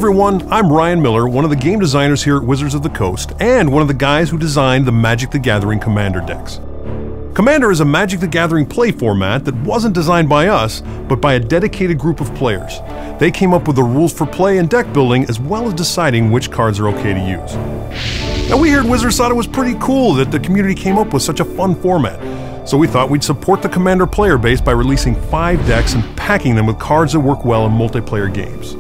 everyone, I'm Ryan Miller, one of the game designers here at Wizards of the Coast, and one of the guys who designed the Magic the Gathering Commander decks. Commander is a Magic the Gathering play format that wasn't designed by us, but by a dedicated group of players. They came up with the rules for play and deck building, as well as deciding which cards are okay to use. Now we here at Wizards thought it was pretty cool that the community came up with such a fun format, so we thought we'd support the Commander player base by releasing 5 decks and packing them with cards that work well in multiplayer games.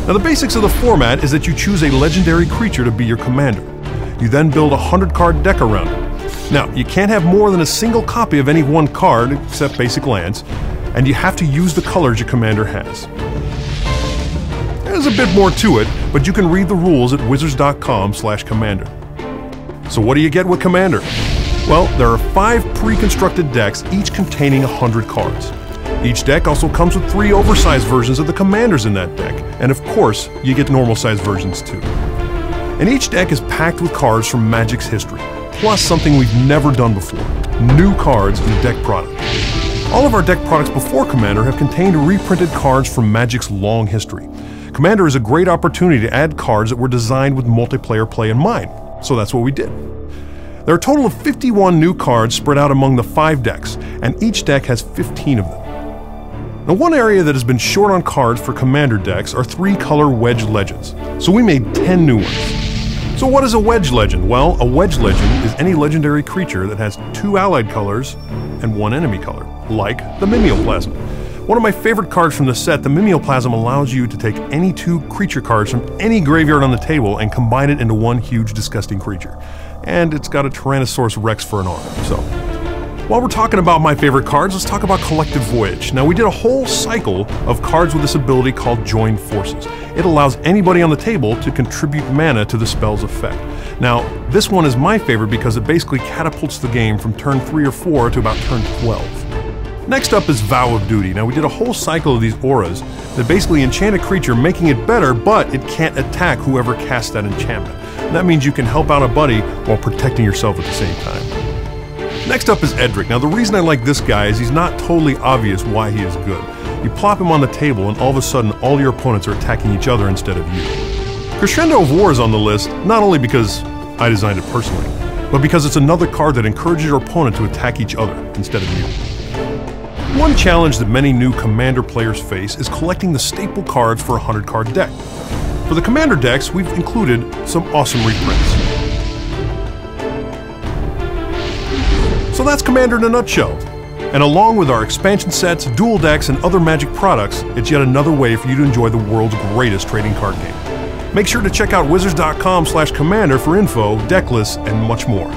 Now the basics of the format is that you choose a legendary creature to be your commander. You then build a 100-card deck around it. Now, you can't have more than a single copy of any one card, except basic lands, and you have to use the colors your commander has. There's a bit more to it, but you can read the rules at wizards.com/commander. So what do you get with Commander? Well, there are 5 pre-constructed decks, each containing 100 cards. Each deck also comes with 3 oversized versions of the commanders in that deck, and of course, you get normal-sized versions too. And each deck is packed with cards from Magic's history, plus something we've never done before: new cards in the deck product. All of our deck products before Commander have contained reprinted cards from Magic's long history. Commander is a great opportunity to add cards that were designed with multiplayer play in mind, so that's what we did. There are a total of 51 new cards spread out among the 5 decks, and each deck has 15 of them. Now, one area that has been short on cards for Commander decks are 3-color Wedge Legends, so we made 10 new ones. So what is a Wedge Legend? Well, a Wedge Legend is any legendary creature that has 2 allied colors and 1 enemy color, like the Mimeoplasm. One of my favorite cards from the set, the Mimeoplasm allows you to take any 2 creature cards from any graveyard on the table and combine it into one huge disgusting creature. And it's got a Tyrannosaurus Rex for an arm, so. While we're talking about my favorite cards, let's talk about Collective Voyage. Now, we did a whole cycle of cards with this ability called Join Forces. It allows anybody on the table to contribute mana to the spell's effect. Now, this one is my favorite because it basically catapults the game from turn 3 or 4 to about turn 12. Next up is Vow of Duty. Now, we did a whole cycle of these auras that basically enchant a creature, making it better, but it can't attack whoever casts that enchantment. And that means you can help out a buddy while protecting yourself at the same time. Next up is Edrick. Now, the reason I like this guy is he's not totally obvious why he is good. You plop him on the table and all of a sudden all your opponents are attacking each other instead of you. Crescendo of War is on the list, not only because I designed it personally, but because it's another card that encourages your opponent to attack each other instead of you. One challenge that many new Commander players face is collecting the staple cards for a 100-card deck. For the Commander decks, we've included some awesome reprints. So that's Commander in a nutshell. And along with our expansion sets, dual decks, and other Magic products, it's yet another way for you to enjoy the world's greatest trading card game. Make sure to check out wizards.com/commander for info, deck lists, and much more.